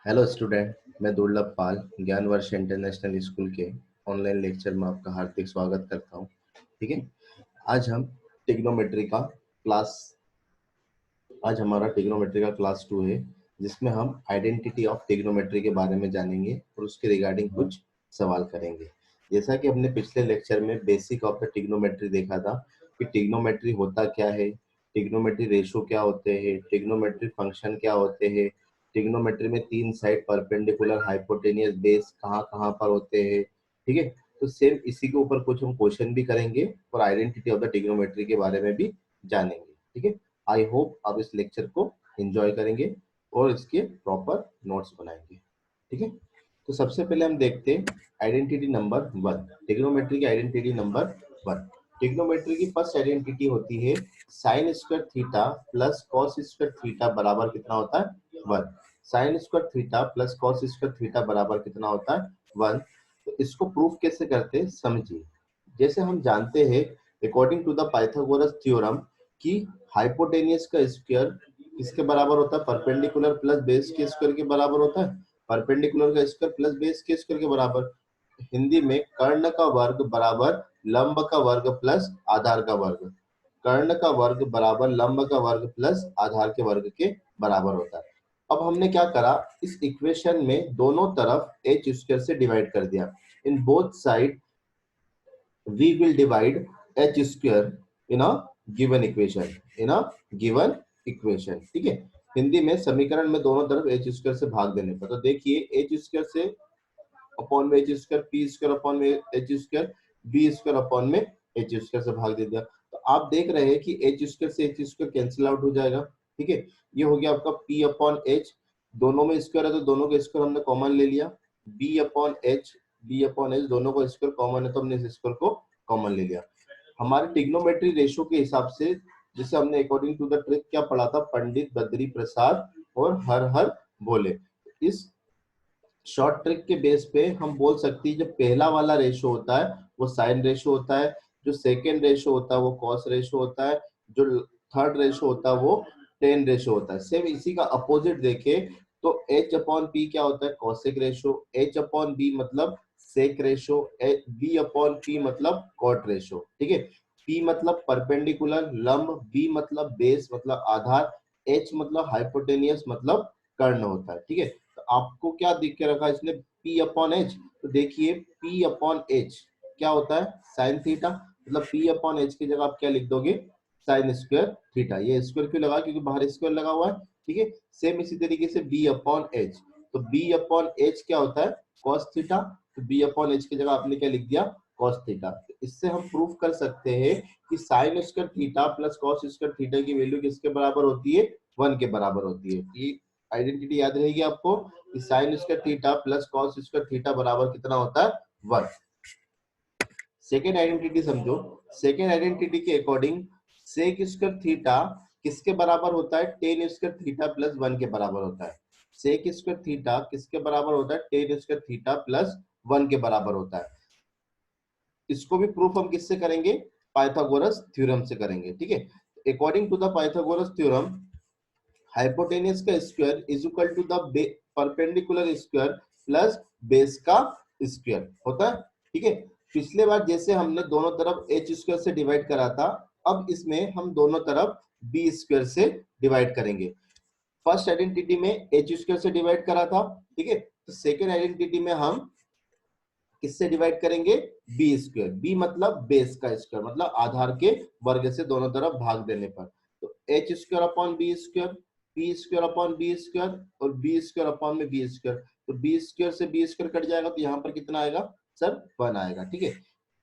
Hello student, मैं दुर्लभ पाल ज्ञानवर्ष international school के ऑनलाइन लेक्चर में आपका हार्दिक स्वागत करता हूं। ठीक है, आज हम टिग्नोमेट्री का क्लास आज हमारा टिग्नोमेट्री का क्लास 2 है, जिसमें हम आइडेंटिटी ऑफ टिग्नोमेट्री के बारे में जानेंगे और उसके रिगार्डिंग कुछ सवाल करेंगे। जैसा कि हमने पिछले लेक्चर में बेसिक ऑफ द टिग्नोमेट्री देखा था कि टिग्नोमेट्री होता क्या है, टिग्नोमेट्री रेशो क्या होते हैं, टिग्नोमेट्री फंक्शन क्या होते हैं, टिग्नोमेट्री में 3 साइड परपेंडिकुलर हाइपोटेनियस बेस कहाँ कहाँ पर होते हैं। ठीक है, तो सेम इसी के ऊपर कुछ हम क्वेश्चन भी करेंगे और आइडेंटिटी ऑफ द टिग्नोमेट्री के बारे में भी जानेंगे। ठीक है, आई होप आप इस लेक्चर को एंजॉय करेंगे और इसके प्रॉपर नोट्स बनाएंगे। ठीक है, तो सबसे पहले हम देखते हैं आइडेंटिटी नंबर 1, टिग्नोमेट्री की आइडेंटिटी नंबर 1। टिग्नोमेट्री की फर्स्ट आइडेंटिटी होती है sine square theta plus cos square theta बराबर कितना होता है 1। Sine square theta plus cos square theta बराबर कितना होता है 1। तो इसको प्रूफ कैसे करते हैं समझिए। जैसे हम जानते हैं according to the Pythagoras theorem कि हाइपोटेनियस का स्क्वायर किसके बराबर होता है, परपेंडिकुलर प्लस बेस के स्क्वायर के बराबर होता है। परपेंडिकुलर का स्क्वायर प्लस बेस के स्क्वायर के बराबर, हिंदी में कर्ण का वर्ग बराबर लंब का वर्ग प्लस आधार का वर्ग। कर्ण का वर्ग बराबर लंब का वर्ग प्लस आधार के वर्ग के बराबर होता है। अब हमने क्या करा, इस इक्वेशन में दोनों तरफ h स्क्वायर से डिवाइड कर दिया। In both side we will divide h square in a given equation, in a given equation। ठीक है, हिंदी में समीकरण में दोनों तरफ h स्क्वायर से भाग देने पर, तो देखिए h स्क्वायर से अपॉन में h square, p square upon में h square, b square upon में h स्क्वायर से भाग दे दिया। तो आप देख रहे हैं कि h स्क्वायर से h स्क्वायर कैंसिल आउट हो जाएगा। ठीक है, ये हो गया आपका p अपॉन h, दोनों में स्क्वायर है तो दोनों का स्क्वायर हमने कॉमन ले लिया। b अपॉन h दोनों का स्क्वायर कॉमन है तो हमने इस स्क्वायर को कॉमन ले लिया। हमारे टिग्नोमेट्री रेशो के हिसाब से, जिसे हमने अकॉर्डिंग टू द ट्रिक क्या पढ़ा था, पंडित बद्री प्रसाद और हर हर भोले, इस शॉर्ट ट्रिक के बेस पे हम बोल सकते हैं जो पहला वाला रेशो होता है वो साइन रेशो होता है, जो सेकेंड रेशो होता है वो कॉस रेशो होता है, जो थर्ड रेशो होता है वो टेन रेशो होता है। सेम इसी का अपोजिट देखे तो h अपॉन p क्या होता है, cosec ratio. h upon b मतलब सेक रेशो, b अपॉन p मतलब कॉट रेशो। ठीक है, p मतलब परपेंडिकुलर, लंब, b मतलब बेस मतलब आधार, h मतलब हाइपोटेनियस मतलब कर्ण होता है। ठीक है, तो आपको क्या दिख के रखा इसने, p अपॉन h, तो देखिए p अपॉन h क्या होता है, साइन थीटा, मतलब p अपॉन h की जगह आप क्या लिख दोगे, साइन स्क्वायर थीटा। ये स्क्वायर क्यों लगा, क्योंकि बाहर स्क्वायर लगा हुआ है। ठीक है, सेम इसी तरीके से b अपॉन h, तो b अपॉन h क्या होता है, cos थीटा, तो b अपॉन h की जगह आपने क्या लिख दिया, cos थीटा। इससे हम प्रूफ कर सकते हैं कि sine square theta plus cos square theta की वैल्यू किसके बराबर होती है, 1 के बराबर होती है। ये आइडेंटिटी याद रहेगी आपको कि sine square theta plus cos square theta बराबर कितना होता है, 1। सेकेंड आइडेंटिटी समझो, सेकेंड आइडेंटिटी के अकॉर्डिंग सेक स्क्वायर थीटा किसके बराबर होता है, टेन स्क्वायर थीटा प्लस 1 के बराबर होता है। सेक स्क्वायर थीटा किसके बराबर होता है, टेन स्क्वायर थीटा प्लस 1 के बराबर होता है। इसको भी प्रूफ हम किससे करेंगे, पाइथागोरस थ्योरम से करेंगे। ठीक है, according to the Pythagoras theorem hypotenuse का square is equal to the perpendicular square plus base का स्क्वायर होता है। ठीक है, पिछले बार जैसे हमने दोनों तरफ h स्क्वायर से डिवाइड करा था, अब इसमें हम दोनों तरफ b स्क्वायर से डिवाइड करेंगे। फर्स्ट आइडेंटिटी में h स्क्वायर से डिवाइड करा था। ठीक है, तो सेकेंड आइडेंटिटी में हम किससे डिवाइड करेंगे, बी स्क्वायर, बी मतलब बेस का स्क्वायर मतलब आधार के वर्ग से दोनों तरफ भाग देने पर, तो H square upon B square, B square upon B square और बी स्क्वायर अपॉन में बी स्क्वायर, तो बी स्क्वायर से बी स्क्वायर कट जाएगा तो यहाँ पर कितना आएगा सर, 1 आएगा। ठीक है,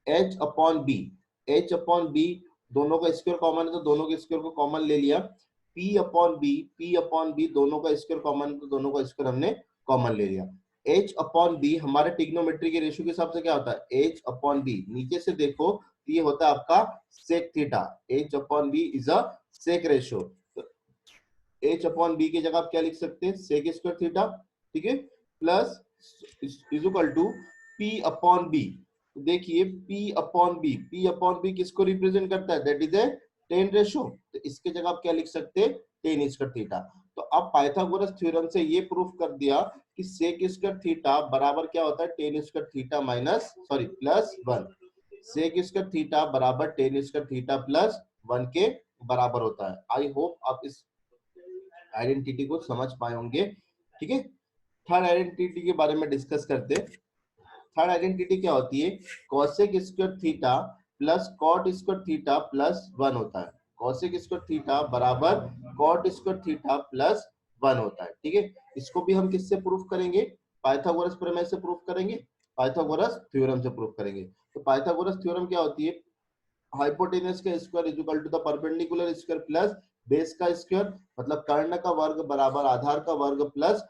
H upon B, H upon B दोनों का स्क्वायर कॉमन है तो दोनों के स्क्वायर को कॉमन ले लिया। P upon B, P upon B दोनों का स्क्वायर कॉमन है तो दोनों का स्क्वायर हमने कॉमन ले लिया। h अपॉन बी हमारे टिग्नोमेट्री के रेशियो के हिसाब से क्या होता है, h अपॉन बी, नीचे से देखो तो ये होता है आपका sec theta, h upon B is a sec ratio, तो h अपॉन बी की जगह आप क्या लिख सकते हैं, सेक स्क्वायर थीटा। ठीक है, plus is equal to p upon B, देखिए p upon B, p upon B किसको रिप्रेजेंट करता है, that is a tan ratio, तो इसके जगह आप क्या लिख सकते हैं, टेन स्क्वायर थीटा। तो अब पाइथागोरस थ्योरम से ये प्रूफ कर दिया कि कि सेक स्क्वायर थीटा बराबर क्या होता है, tan square theta minus sorry plus 1। Sec square theta बराबर टेन स्क्वायर थीटा प्लस 1 के बराबर होता है। आई होप आप इस आइडेंटिटी को समझ पाए होंगे। ठीक है, थर्ड आइडेंटिटी के बारे में डिस्कस करते हैं। थर्ड आइडेंटिटी क्या होती है, cosec square theta plus cot square theta plus 1 होता है। कॉसेक स्क्वायर थीटा बराबर कॉट स्क्वायर थीटा प्लस 1 होता है। ठीक है, इसको भी हम किससे प्रूफ करेंगे, पाइथागोरस प्रमेय से प्रूफ करेंगे, पाइथागोरस थ्योरम से प्रूफ करेंगे। तो पाइथागोरस थ्योरम क्या होती है, हाइपोटेनस का square is equal to the perpendicular square plus base का स्क्वायर, मतलब कर्ण का वर्ग बराबर आधार का वर्ग प्लस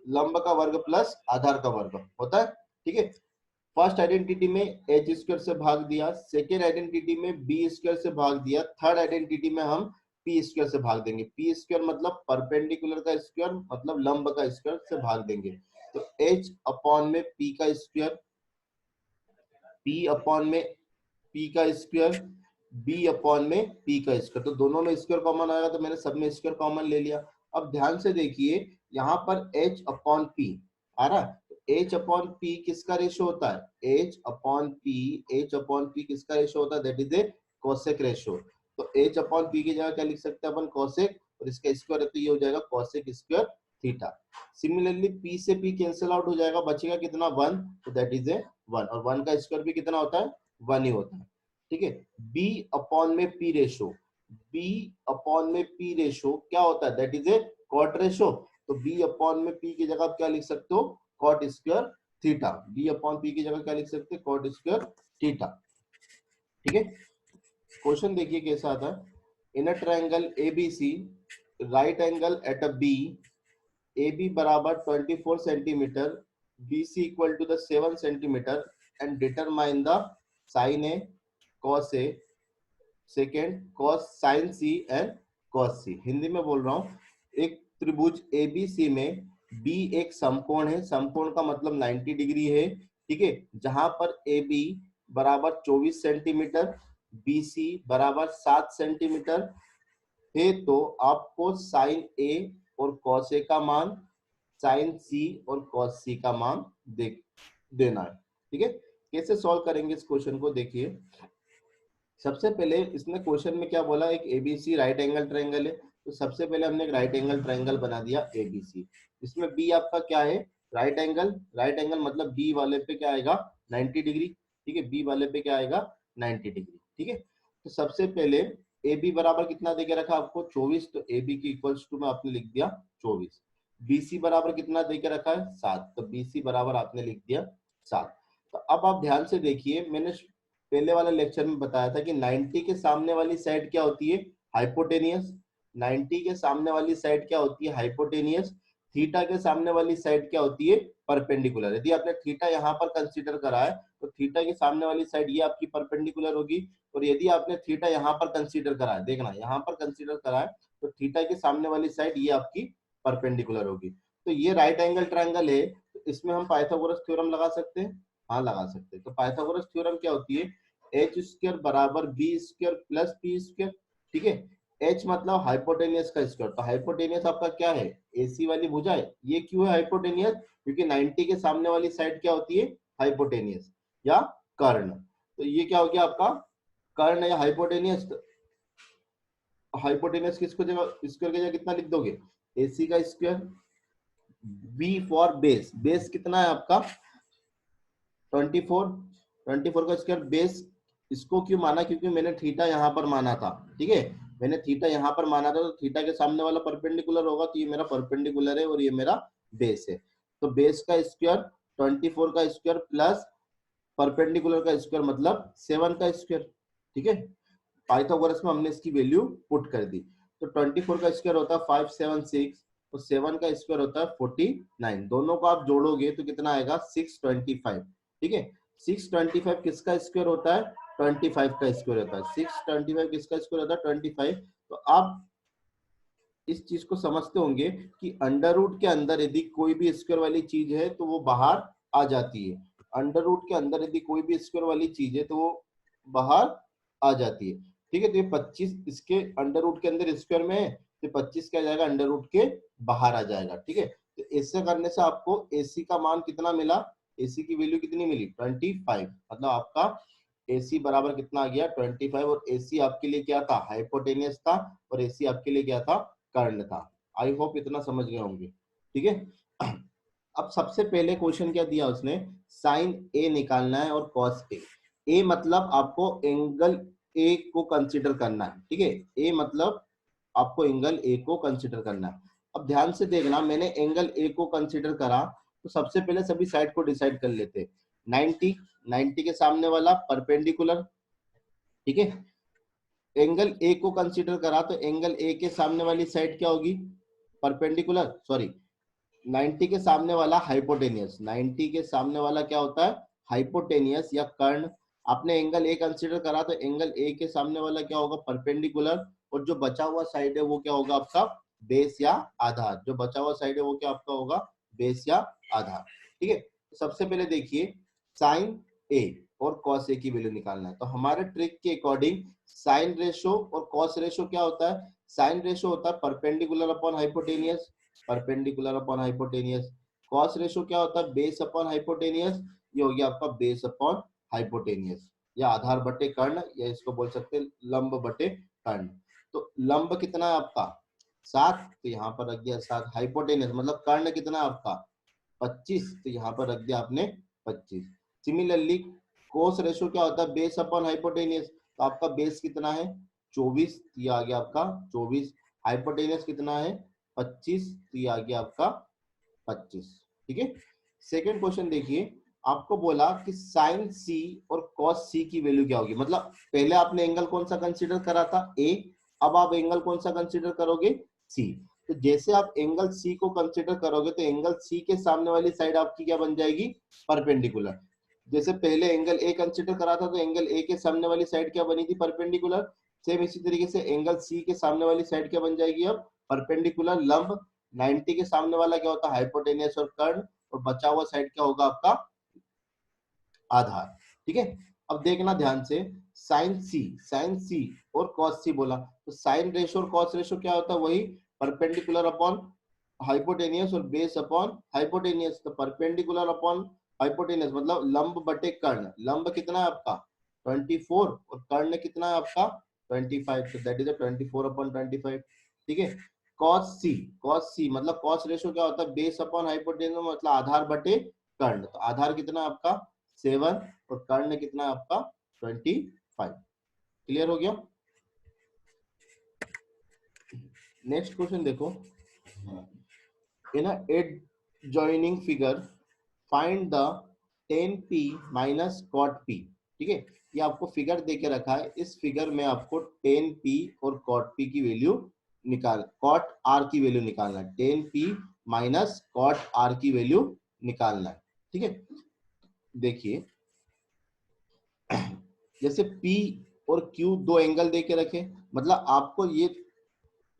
लंब का वर्ग प्लस आधार का वर्ग होता है। ठीक है, फर्स्ट आइडेंटिटी में एच स्क्वायर से भाग दिया, सेकेंड आइडेंटिटी में बी स्क्वायर से भाग दिया, थर्ड आइडेंटिटी में हम पी स्क्वायर से भाग देंगे। पी स्क्वायर मतलब परपेंडिकुलर का स्क्वायर मतलब लंब का स्क्वायर से भाग देंगे। तो एच अपॉन में पी का स्क्वायर, पी अपॉन में पी का स्क्वायर, बी अपॉन में पी का स्क्वायर। तो दोनों में स्क्वायर कॉमन आएगा तो मैंने सब में स्क्वायर कॉमन ले लिया। अब ध्यान से देखिए यहाँ पर एच अपॉन पी आ रहा है, एच अपॉन पी किसका रेशो होता है, H upon P, H upon P किसका रेशो होता है, that is A cosec ratio. तो एच अपॉन पी की जगह क्या लिख सकते हैं अपन, कोसेक, और इसका स्क्वायर है तो ये हो जाएगा cosec square theta. Similarly P से पी कैंसिल आउट हो जाएगा, बचेगा कितना 1, तो दैट इज ए 1, और 1 का स्क्वायर भी कितना होता है, 1 ही होता है। ठीक है, बी अपॉन में पी रेशो, बी अपॉन में पी रेशो क्या होता है, that is a cot ratio. तो बी अपॉन में पी की जगह आप क्या लिख सकते हो, cot square theta. B upon P की जगह क्या लिख सकते हैं, कॉट स्क्वायर थीटा। ठीक है, क्वेश्चन देखिए कैसा आता है, in a triangle ABC right angle at a B, A B बराबर 24 centimetre, B C equal to the 7 centimetre and determine the sine A cos A, second cos sine C and cos C. Hindi में बोल रहा हूँ, एक त्रिभुज ABC में B एक समकोण है, समकोण का मतलब 90 डिग्री है। ठीक है, जहां पर ए बी बराबर 24 सेंटीमीटर, बी सी बराबर 7 सेंटीमीटर है, तो आपको साइन ए और कॉस ए का मान, साइन सी और कॉस सी का मान देना है। ठीक है, कैसे सॉल्व करेंगे इस क्वेश्चन को, देखिए सबसे पहले इसने क्वेश्चन में क्या बोला, एक एबीसी राइट एंगल ट्रायंगल है, तो सबसे पहले हमने एक राइट एंगल ट्रायंगल बना दिया एबीसी। इसमें बी आपका क्या है, राइट एंगल, राइट एंगल मतलब बी वाले पे क्या आएगा 90 डिग्री। ठीक है, बी वाले पे क्या आएगा 90 डिग्री। ठीक है, तो सबसे पहले ए बी बराबर कितना देके रखा आपको 24, तो ए बी की इक्वल्स टू में आपने लिख दिया 24। बीसी बराबर कितना देके रखा है 7, तो बीसी बराबर आपने लिख दिया 7। तो अब आप ध्यान से देखिए, मैंने पहले वाले लेक्चर में बताया था कि 90 के सामने वाली साइड क्या होती है, हाइपोटेनियस। 90 के सामने वाली साइड क्या होती है, हाइपोटेनियस। थीटा के सामने वाली साइड क्या होती है, परपेंडिकुलर। यदि आपने थीटा यहाँ पर कंसीडर करा है तो थीटा के सामने वाली साइड ये आपकी परपेंडिकुलर होगी, और यदि आपने थीटा यहाँ पर कंसीडर करा है, देखना यहाँ पर कंसीडर करा है, तो थीटा के सामने वाली साइड ये आपकी परपेंडिकुलर होगी। तो ये राइट एंगल ट्रायंगल है, तो इसमें हम पाइथागोरस थ्योरम लगा सकते हैं, हाँ लगा सकते हैं। तो पाइथागोरस थ्योरम क्या होती है, एच स्क्वायर बराबर B square plus P square. ठीक है, एच मतलब हाइपोटेनियस का स्क्वायर, तो हाइपोटेनियस आपका क्या है, एसी वाली भुजा है। ये क्यों है हाइपोटेनियस, क्योंकि 90 के सामने वाली साइड क्या होती है, हाइपोटेनियस या कर्ण। तो ये क्या हो गया आपका कर्ण या हाइपोटेनियस। हाइपोटेनियस किसको जगह स्क्वायर की जगह कितना लिख दोगे, एसी का square. B for base, base कितना है आपका 24, 24 का स्क्वायर बेस। इसको क्यों माना, क्योंकि मैंने थीटा यहाँ पर माना था। ठीक है, मैंने थीटा यहाँ पर माना था, तो थीटा के सामने वाला परपेंडिकुलर होगा, तो ये मेरा परपेंडिकुलर है और ये मेरा बेस है। तो बेस का स्क्वायर 24 का स्क्वायर प्लस परपेंडिकुलर का स्क्वायर मतलब 7 का स्क्वायर। ठीक है, पाइथागोरस में हमने इसकी वैल्यू पुट कर दी। तो 24 का स्क्वायर होता है 576, तो 7 का स्क्वायर होता है 49। दोनों को आप जोड़ोगे तो कितना आएगा 625। ठीक है, 625 किसका स्क्वायर होता है, 25 का स्क्वायर होता है। 625 किसका स्क्वायर होता है 25। तो आप इस चीज को समझते होंगे कि अंडर रूट के अंदर यदि कोई भी स्क्वायर वाली चीज है तो वो बाहर आ जाती है। अंडर रूट के अंदर यदि कोई भी स्क्वायर वाली चीज है तो वो बाहर आ जाती है। ठीक है, तो ये 25 इसके अंडर रूट के अंदर स्क्वायर में है, तो 25 क्या जाएगा अंडर रूट के बाहर आ जाएगा। ठीक है, तो ऐसे करने से आपको AC का मान कितना मिला, AC की वैल्यू कितनी मिली 25, मतलब आपका AC बराबर कितना आ गया 25, और AC आपके लिए क्या था, हाइपोटेनियस था, और AC आपके लिए क्या था, कर्ण था। आई होप इतना समझ गए होंगे, ठीक है। अब सबसे पहले क्वेश्चन क्या दिया उसने, साइन ए निकालना है और कॉस ए। ए मतलब आपको एंगल ए को कंसीडर करना है, ठीक है, ए मतलब आपको एंगल ए को कंसीडर करना है। अब ध्यान से देखना, मैंने एंगल ए को कंसीडर करा, तो सबसे पहले सभी साइड को डिसाइड कर लेते हैं। 90, 90 के सामने वाला परपेंडिकुलर, ठीक है। एंगल ए को कंसीडर करा तो एंगल ए के सामने वाली साइड क्या होगी, परपेंडिकुलर, सॉरी 90 के सामने वाला हाइपोटेनियस, 90 के सामने वाला क्या होता है, हाइपोटेनियस या कर्ण। आपने एंगल ए कंसीडर करा तो एंगल ए के सामने वाला क्या होगा, परपेंडिकुलर, और जो बचा हुआ साइड है वो क्या होगा आपका, बेस या आधार। जो बचा हुआ साइड है वो क्या आपका होगा, बेस या आधार, ठीक है। तो सबसे पहले देखिए, साइन ए और कॉस ए की वैल्यू निकालना है। तो हमारे ट्रिक के अकॉर्डिंग साइन रेशो और कॉस रेशो क्या होता है, साइन रेशो होता है perpendicular upon hypotenuse, perpendicular upon hypotenuse. Cos ratio क्या होता है, बेस अपॉन हाइपोटेनियस, ये हो गया आपका बेस अपॉन हाइपोटेनियस, या आधार बटे कर्ण, या इसको बोल सकते हैं लंब बटे कर्ण। तो लंब कितना है आपका 7, तो यहाँ पर रख दिया 7। हाइपोटेनियस मतलब कर्ण कितना है आपका 25, तो यहाँ पर रख दिया आपने 25। सिमिलरली कोस रेशो क्या होता है, बेस अपॉन हाइपोटेनियस, तो आपका बेस कितना है 24, ये आ गया आपका 24। हाइपोटेनियस कितना है 25, तो ये आ गया आपका 25, ठीक है। सेकंड क्वेश्चन देखिए, आपको बोला कि साइन सी और कॉस सी की वैल्यू क्या होगी, मतलब पहले आपने एंगल कौन सा कंसीडर करा था ए, अब आप एंगल कौन सा कंसीडर करोगे सी। तो जैसे आप एंगल सी को कंसीडर करोगे तो एंगल सी के सामने वाली साइड आपकी क्या बन जाएगी, परपेंडिकुलर। जैसे पहले एंगल ए कंसीडर करा था तो एंगल ए के सामने वाली साइड क्या बनी थी, परपेंडिकुलर। सेम इसी तरीके से एंगल सी के सामने वाली साइड क्या बन जाएगी अब, परपेंडिकुलर लंब। 90 के सामने वाला क्या होता है, हाइपोटेनियस और कर्ण, और बचा हुआ साइड क्या होगा आपका, आधार, ठीक है। अब देखना ध्यान से, साइन सी और कॉस सी बोला, तो साइन रेशो और कॉस रेशो क्या होता है, वही परपेंडिकुलर अपॉन हाइपोटेनियस और बेस अपॉन हाइपोटेनियस। तो परपेंडिकुलर अपॉन हाइपोटेनियस मतलब लंब बटे कर्ण, लंब कितना है आपका 24, और कर्ण कितना है आपका 25, तो दैट इज 24 अपॉन 25, ठीक है। कॉस सी मतलब कॉस रेशो क्या होता है, बेस अपॉन हाइपोटेनियस मतलब आधार बटे कर्ण, तो आधार कितना है आपका 7, और कर्ण कितना है आपका 25। क्लियर हो गया। नेक्स्ट क्वेश्चन देखो, इन अ adjoining figure find the tan p minus cot p, ठीक है। ये आपको फिगर देके रखा है, इस फिगर में आपको tan p और cot p की वैल्यू cot r की वैल्यू निकालना है, tan p minus cot r की वैल्यू निकालना है, ठीक है। देखिए जैसे P और Q दो एंगल देके रखे, मतलब आपको ये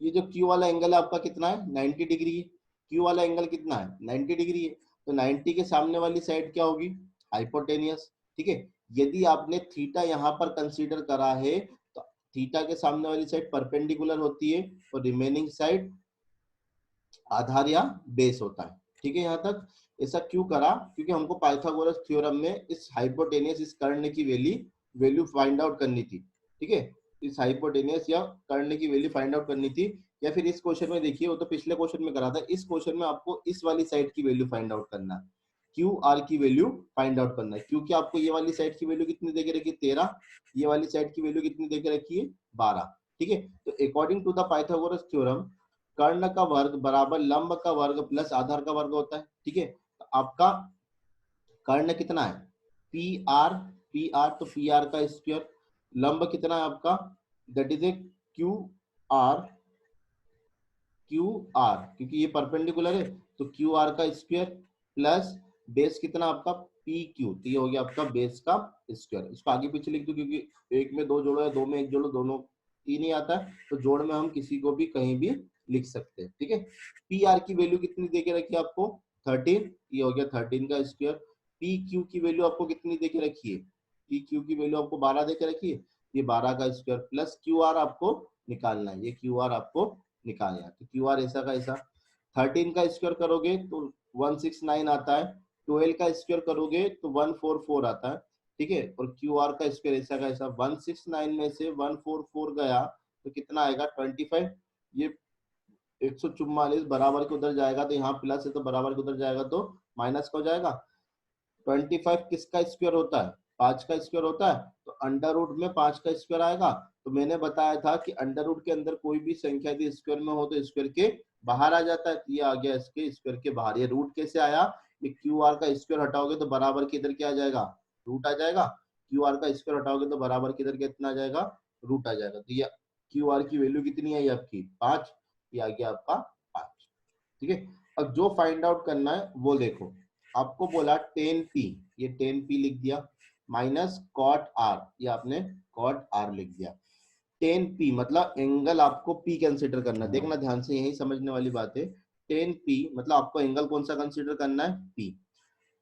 जो Q वाला एंगल है आपका कितना है 90 डिग्री है, Q वाला एंगल कितना है 90 डिग्री है, तो 90 के सामने वाली साइड क्या होगी, हाइपोटेनियस, ठीक है। यदि आपने थीटा यहाँ पर कंसीडर करा है तो थीटा के सामने वाली साइड परपेंडिकुलर होती है, और रिमेनिंग साइड आधार या बेस होता है, ठीक है। यहाँ तक ऐसा क्यों करा, क्योंकि हमको पाइथागोरस थ्योरम में इस हाइपोटेनियस, इस कर्ण की वैल्यू फाइंड आउट करनी थी, ठीक है। इस हाइपोटेनियस या कर्ण की वैल्यू फाइंड आउट करनी थी, या फिर इस क्वेश्चन में देखिए, वो तो पिछले क्वेश्चन में करा था, इस क्वेश्चन में आपको इस वाली साइड की वैल्यू फाइंड आउट करना है, क्यू आर की वैल्यू फाइंड आउट करना है, क्योंकि आपको ये वाली साइड की वैल्यू कितनी देके रखी है 13, ये वाली साइड की वैल्यू कितनी देके रखी है 12, ठीक है। तो according to the Pythagoras theorem कर्ण का वर्ग बराबर लंब का वर्ग प्लस आधार का वर्ग होता है, ठीक है। तो आपका कर्ण कितना है पी आर, तो पी आर का स्क्वायर, लंब कितना है आपका that is A Q R, क्योंकि ये परपेंडिकुलर है तो क्यू आर का स्क्वायर, प्लस बेस कितना आपका पी क्यू, तो ये हो गया आपका बेस का स्क्वायर। इसको आगे पीछे लिख दो, क्योंकि एक में दो जोड़ो या दो में एक जोड़ो, दोनों तीन ही आता है, तो जोड़ में हम किसी को भी कहीं भी लिख सकते हैं, ठीक है। पी आर की वैल्यू कितनी देके रखी है आपको 13, ये हो गया 13 का स्क्वायर। पी क्यू की वैल्यू आपको कितनी देके रखी है, पी क्यू की वैल्यू आपको 12 देके रखी है, ये 12 का स्क्वायर, प्लस क्यू आर आपको निकालना है, ये क्यू आर आपको निकालना है, तो क्यू आर ऐसा का ऐसा। 13 का स्क्वायर करोगे तो 169 आता है, 12 का स्क्वायर करोगे तो 144 आता है, ठीक है। और क्यू आर का स्क्वायर ऐसा का ऐसा 169 में से 144 गया तो कितना आएगा 25। ये 144 बराबर के उधर जाएगा तो यहाँ प्लस है तो बराबर के उधर जाएगा तो माइनस का हो जाएगा। 25 किसका स्क्वायर होता है, 5 का स्क्वायर होता है, तो अंडर रूट में 5 का स्क्वायर आएगा। तो मैंने बताया था कि अंडर रूट के अंदर कोई भी संख्या यदि स्क्वायर में हो तो स्क्वायर के बाहर आ जाता है, तो ये आ गया इसके स्क्वायर के बाहर। ये रूट कैसे आया, ये क्यू आर का स्क्वायर हटाओगे तो बराबर के इधर क्या आ जाएगा, रूट आ जाएगा। क्यू आर का स्क्वायर हटाओगे तो बराबर के इधर कितना आ जाएगा, रूट आ जाएगा। तो ये क्यू आर की वैल्यू कितनी आई आपकी 5, ये आ गया आपका 5, ठीक है। अब जो फाइंड आउट करना है वो देखो, आपको बोला 10p, ये 10p लिख दिया, माइनस कॉट आर, ये आपने कॉट आर लिख दिया। 10p मतलब एंगल आपको p कंसीडर करना, देखना ध्यान से, यही समझने वाली बात है। 10p मतलब आपको एंगल कौन सा कंसीडर करना है, p,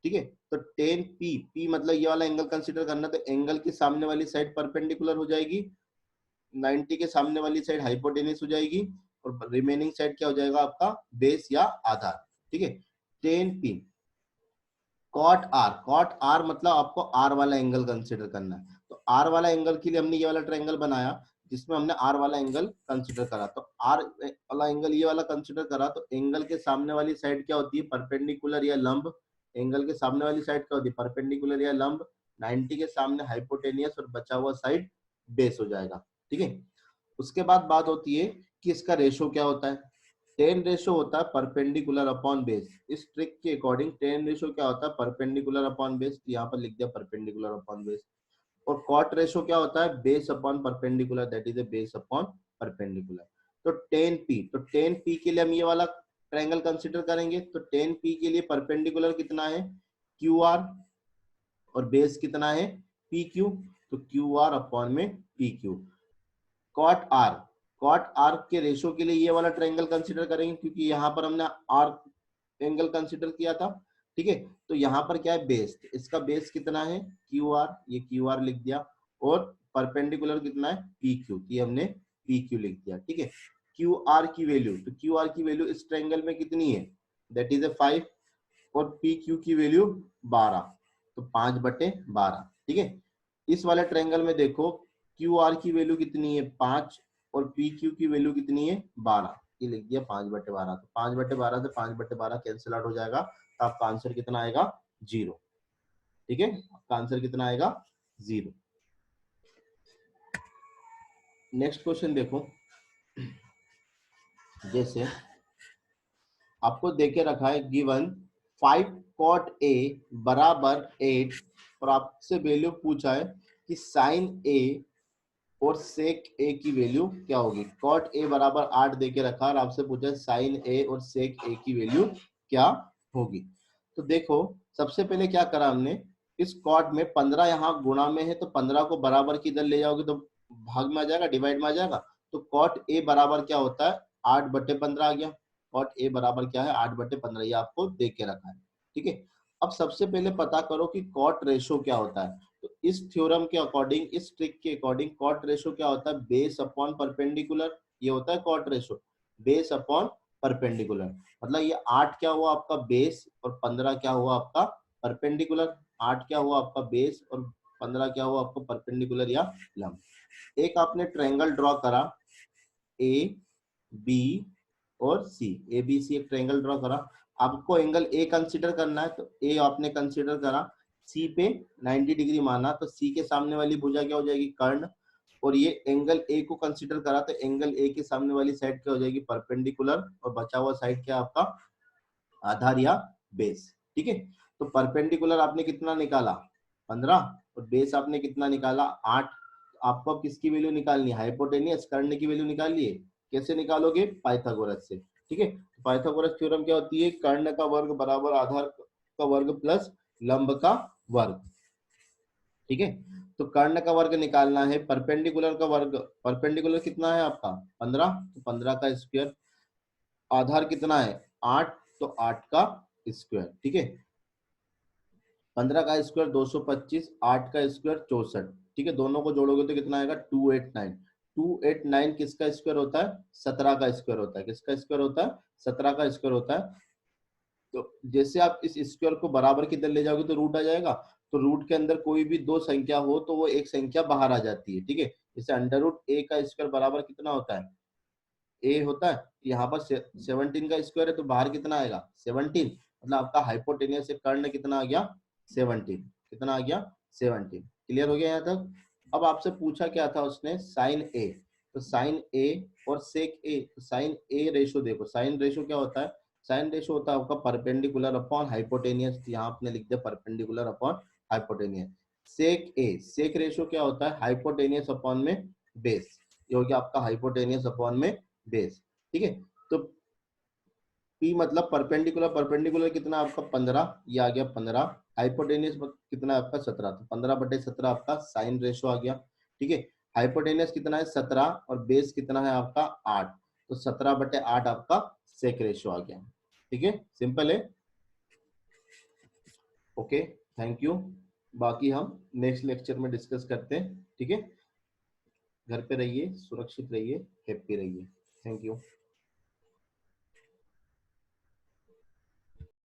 ठीक है। तो 10p, p मतलब ये वाला एंगल कंसीडर करना, तो एंगल की सामने वाली साइड परपेंडिकुलर हो जाएगी, 90 के सामने वाली साइड हाइपोटेनियस हो जाएगी, और रिमेनिंग साइड क्या हो जाएगा आपका बेस या आधार, ठीक है। 10p cot R, cot are मतलब आपको आर वाला एंगल कंसीडर करना है। तो आर वाला एंगल के लिए हमने ये वाला ट्रायंगल बनाया जिसमें हमने आर वाला एंगल कंसीडर करा, तो आर वाला एंगल ये वाला कंसीडर करा, तो एंगल के सामने वाली साइड क्या होती है, परपेंडिकुलर या लंब। एंगल के सामने वाली साइड क्या होती है, परपेंडिकुलर या लंब। 90 के सामने हाइपोटेनियस और बचा हुआ साइड बेस हो जाएगा, ठीक है। उसके बाद बात होती है कि इसका रेशो क्या होता है। 10 रेशो होता है परपेंडिकुलर अपॉन बेस। इस ट्रिक के अकॉर्डिंग 10 रेशो क्या होता है, परपेंडिकुलर अपॉन बेस, यहाँ पर लिख दिया परपेंडिकुलर अपॉन बेस। और कॉट रेशो क्या होता है, base upon perpendicular, that is A base upon perpendicular. तो 10p, तो 10p के लिए हम ये वाला ट्रायंगल कंसीडर करेंगे, तो 10p के लिए परपेंडिकुलर कितना है, qr, और बेस कितना है, pq, तो qr अपॉन में pq। Cot R, cot R के रेशो के लिए ये वाला ट्रायंगल कंसीडर करेंगे, क्योंकि यहाँ पर हमने आर एंगल कंसीडर किया था, ठीक है। तो यहाँ पर क्या है बेस, इसका बेस कितना है क्यू आर, ये क्यू आर लिख दिया, और परपेंडिकुलर कितना है पी क्यू, ये हमने पी क्यू लिख दिया, ठीक है। क्यू आर की वैल्यू, तो क्यू आर की वैल्यू इस ट्रायंगल में कितनी है, दैट इज ए 5, और पी क्यू की वैल्यू 12, तो 5/12, ठीक है। इस वाले ट्रायंगल में देखो क्यू आर की वैल्यू कितनी है 5, और पी क्यू की वैल्यू कितनी है 12, ये लिख दिया 5/12। तो 5/12 से 5/12 कैंसिल आउट हो जाएगा, तो आपका आंसर कितना आएगा 0, ठीक है। आपका आंसर कितना आएगा 0। नेक्स्ट क्वेश्चन देखो, जैसे आपको देके रखा है गिवन 5 cot a बराबर 8, और आपसे वैल्यू पूछा है कि साइन a और सेक a की वैल्यू क्या होगी। cot a बराबर 8 देके रखा और आपसे पूछा है साइन a और सेक a की वैल्यू क्या होगी। तो देखो सबसे पहले क्या करा हमने, इस cot में 15 यहाँ गुणा में है, तो 15 को बराबर की इधर ले जाओगे तो भाग में आ जाएगा, डिवाइड में आ जाएगा। तो cot a बराबर क्या होता है 8/15 आ गया। cot a बराबर क्या है 8/15, ये आपको दे के रखा है, ठीक है। अब सबसे पहले पता करो कि cot रेशो क्या होता है। तो इस थ्योरम के अकॉर्डिंग, इस ट्रिक के अकॉर्डिंग कॉट रेशो क्या होता है, बेस अपॉन परपेंडिकुलर, ये होता है cot ratio, base upon perpendicular. मतलब ये 8 क्या हुआ आपका बेस, और 15 क्या हुआ आपका परपेंडिकुलर। 8 क्या हुआ आपका बेस, और 15 क्या हुआ आपका परपेंडिकुलर या लंब। एक आपने ट्रायंगल ड्रॉ करा ए बी और सी, ए बी सी एक ट्रायंगल ड्रॉ करा। आपको एंगल ए कंसीडर करना है, तो ए आपने कंसीडर करा, सी पे 90 डिग्री माना, तो सी के सामने वाली भुजा क्या हो जाएगी कर्ण, और ये एंगल ए को कंसीडर करा, तो एंगल ए के सामने वाली साइड क्या हो जाएगी परपेंडिकुलर, और बचा हुआ साइड क्या आपका आधार या बेस, ठीक है। तो परपेंडिकुलर आपने कितना निकाला 15, और बेस आपने कितना निकाला 8। आपको अब किसकी वैल्यू निकालनी है, हाइपोटेनियस कर्ण की वैल्यू निकालिए। कैसे निकालोगे, पाइथागोरस से, ठीक है। पाइथागोरस थ्योरम क्या होती है, कर्ण का वर्ग बराबर आधार का वर्ग प्लस लंब का वर्ग, ठीक है। तो कर्ण का वर्ग निकालना है, परपेंडिकुलर का वर्ग, परपेंडिकुलर कितना है आपका 15, तो 15 का स्क्वायर, आधार कितना है 8, तो 8 का स्क्वायर, ठीक है। 15 का स्क्वायर 225, 8 का स्क्वायर 64, ठीक है। दोनों को जोड़ोगे तो कितना आएगा 289। 289 किसका स्क्वायर होता है? 17 का स्क्वायर होता है। किसका स्क्वायर होता है? 17 का स्क्वायर होता है। तो जैसे आप इस स्क्वायर को बराबर की तरफ ले जाओगे तो रूट आ जाएगा। तो रूट के अंदर कोई भी दो संख्या हो तो वो एक संख्या बाहर आ जाती है, ठीक है। जैसे अंडर रूट ए का स्क्वायर बराबर कितना होता है? ए होता है। यहाँ पर 17 का स्क्वायर है तो बाहर कितना आएगा? 17। मतलब आपका हाइपोटेनियस से कर्ण कितना आ गया? 17। कितना आ गया? 17। क्लियर हो गया यहाँ तक? अब आपसे पूछा क्या था उसने? साइन ए। तो साइन ए और सेक ए। तो साइन ए रेशो देखो, साइन रेशो क्या होता है? साइन रेशो होता है आपका परपेंडिकुलर अपॉन हाइपोटेनियस। यहाँ आपने लिख दिया परपेंडिकुलर अपॉन हाइपोटेनियस। सेक ए, सेक रेशो क्या होता है? हाइपोटेनियस अपॉन में बेस। ये हो गया आपका हाइपोटेनियस अपॉन में बेस, ठीक है। तो पी मतलब परपेंडिकुलर, परपेंडिकुलर कितना आपका? 15, ये आ गया 15। हाइपोटेनियस कितना है आपका? 17। तो 15/17 आपका साइन रेशो आ गया, ठीक है। हाइपोटेनियस कितना है? 17 और बेस कितना है आपका? 8। तो 17/8 आपका सेक रेशो आ गया, ठीक है। सिंपल है। Okay, thank you. बाकी हम नेक्स्ट लेक्चर में डिस्कस करते हैं, ठीक है। घर पे रहिए, सुरक्षित रहिए, हैप्पी रहिए। Thank you.